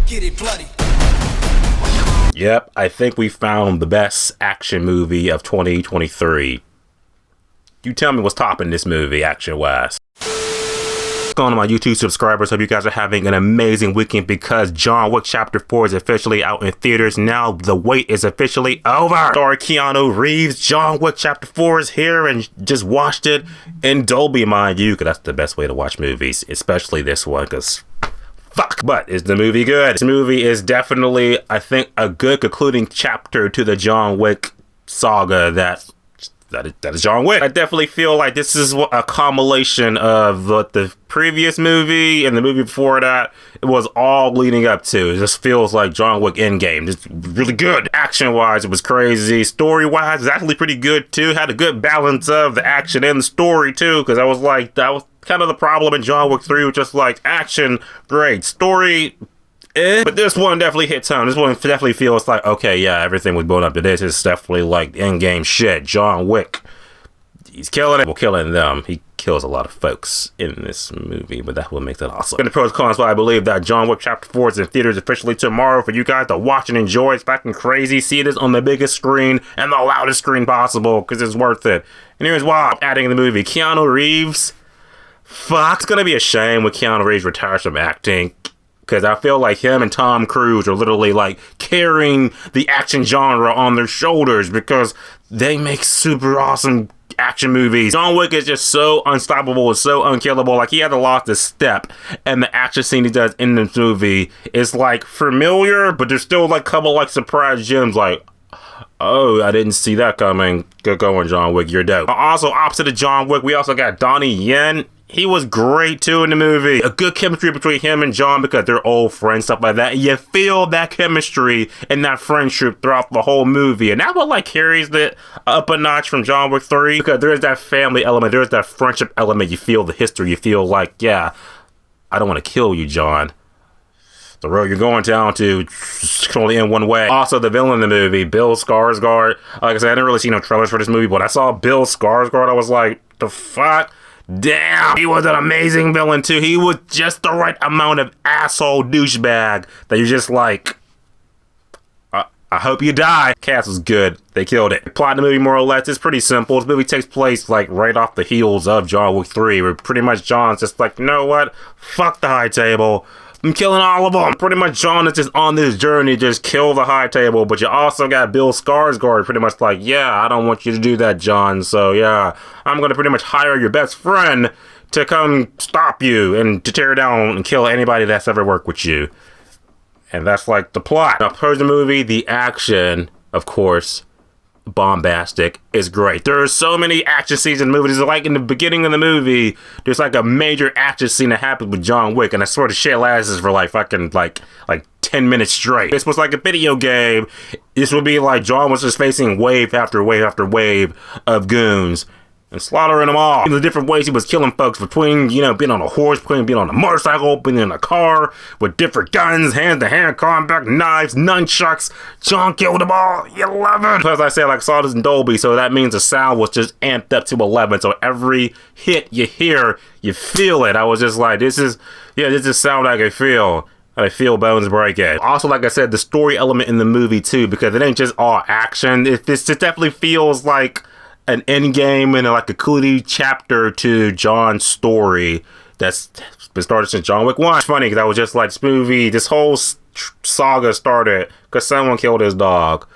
Get it bloody. Yep, I think we found the best action movie of 2023. You tell me what's topping this movie, action-wise. What's going on, my YouTube subscribers? Hope you guys are having an amazing weekend because John Wick Chapter 4 is officially out in theaters. Now the wait is officially over. Starring Keanu Reeves, John Wick Chapter 4 is here, and just watched it in Dolby, mind you, because that's the best way to watch movies, especially this one, because fuck. But is the movie good? This movie is definitely, I think, a good concluding chapter to the John Wick saga that is John Wick. I definitely feel like this is a compilation of what the previous movie and the movie before that, it was all leading up to. It just feels like John Wick Endgame. It's really good. Action-wise, it was crazy. Story-wise, it's actually pretty good, too. Had a good balance of the action and the story, too, because I was like, that was kind of the problem in John Wick 3, was just like, action, great. Story, but this one definitely hits home. This one definitely feels like, okay, yeah, everything was built up to this. It's definitely like in-game shit. John Wick, he's killing it. Well, killing them. He kills a lot of folks in this movie, but that's what makes it awesome. In the pros and cons, I believe that John Wick Chapter 4 is in theaters officially tomorrow for you guys to watch and enjoy. It's fucking crazy. See this on the biggest screen and the loudest screen possible because it's worth it. And here's why. Adding in the movie, Keanu Reeves. Fuck, it's gonna be a shame when Keanu Reeves retires from acting, because I feel like him and Tom Cruise are literally like carrying the action genre on their shoulders because they make super awesome action movies. John Wick is just so unstoppable and so unkillable. Like, he had to lost his step, and the action scene he does in this movie is like familiar, but there's still like a couple like surprise gems like, oh, I didn't see that coming. Good going, John Wick. You're dope. Also, opposite of John Wick, we also got Donnie Yen. He was great, too, in the movie. A good chemistry between him and John because they're old friends, stuff like that. And you feel that chemistry and that friendship throughout the whole movie. And that's what, like, carries it up a notch from John Wick 3. Because there's that family element. There's that friendship element. You feel the history. You feel like, yeah, I don't want to kill you, John. The road you're going down to can only end one way. Also, the villain in the movie, Bill Skarsgård. Like I said, I didn't really see no trailers for this movie, but I saw Bill Skarsgård. I was like, the fuck? Damn, he was an amazing villain too. He was just the right amount of asshole douchebag that you're just like, I hope you die. Cast was good. They killed it. Plot in the movie, more or less, is pretty simple. This movie takes place like right off the heels of John Wick 3, where pretty much John's just like, you know what? Fuck the high table. I'm killing all of them. Pretty much John is just on this journey, just kill the high table. But you also got Bill Skarsgård pretty much like, yeah, I don't want you to do that, John. So yeah, I'm going to pretty much hire your best friend to come stop you and to tear down and kill anybody that's ever worked with you. And that's like the plot. Now, per the movie, the action, of course, bombastic, is great. There are so many action scenes in the movie. It's like in the beginning of the movie, there's like a major action scene that happens with John Wick, and I swear the shit lasts for like fucking like 10 minutes straight. This was like a video game. This would be like John was just facing wave after wave after wave of goons and slaughtering them all. In the different ways he was killing folks, between, you know, being on a horse, between being on a motorcycle, being in a car with different guns, hand-to-hand combat, knives, nunchucks. John killed them all. You love it. As I said, like, I saw this in Dolby, so that means the sound was just amped up to 11. So every hit you hear, you feel it. I was just like, this is sound I can feel. I feel bones breaking. Also, like I said, the story element in the movie too, because it ain't just all action. It definitely feels like an end game and like a concluding chapter to John's story that's been started since John Wick 1. It's funny because I was just like, this movie, this whole saga started because someone killed his dog.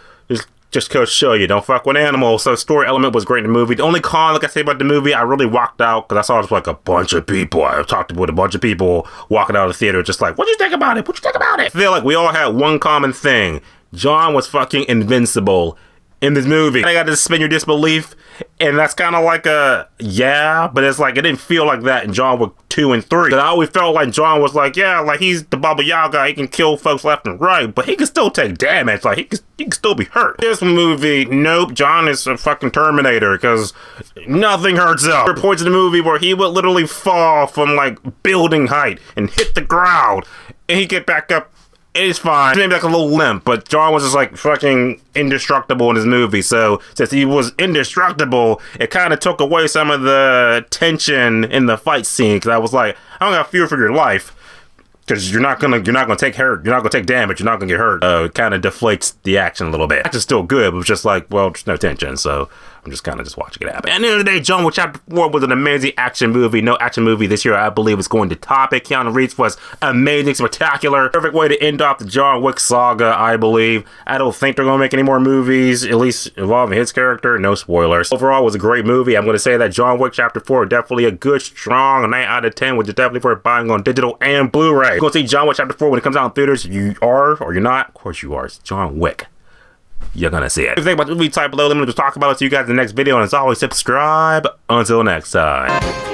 Just to show you, don't fuck with animals. So story element was great in the movie. The only con, like I say about the movie, I really walked out because I saw just like a bunch of people. I talked with a bunch of people walking out of the theater just like, what'd you think about it? What'd you think about it? I feel like we all had one common thing. John was fucking invincible in this movie. I got to suspend your disbelief, and that's kind of like a, yeah, but it's like, it didn't feel like that in John Wick 2 and 3. I always felt like John was like, yeah, like he's the Baba Yaga, he can kill folks left and right, but he can still take damage, like he can still be hurt. This movie, nope, John is a fucking Terminator, because nothing hurts him. There are points in the movie where he would literally fall from like building height and hit the ground, and he'd get back up. It's fine. Maybe like a little limp, but John was just like fucking indestructible in his movie. So since he was indestructible, it kind of took away some of the tension in the fight scene. Because I was like, I don't got fear for your life. Because you're not gonna take hurt, you're not gonna take damage, you're not gonna get hurt. It kind of deflates the action a little bit. It's still good, but it's just like, well, just no tension. So I'm just kind of just watching it happen. At the end of the day, John Wick Chapter 4 was an amazing action movie. No action movie this year, I believe, is going to top it. Keanu Reeves was amazing, spectacular. Perfect way to end off the John Wick saga, I believe. I don't think they're gonna make any more movies, at least involving his character. No spoilers. Overall, it was a great movie. I'm gonna say that John Wick Chapter 4 definitely a good, strong 9 out of 10, which is definitely for buying on digital and Blu-ray. Go see John Wick Chapter 4 when it comes out in theaters. You are, or you're not. Of course you are. It's John Wick. You're gonna see it. If you think about the movie, type below. Let me just talk about it to you guys in the next video. And as always, subscribe. Until next time.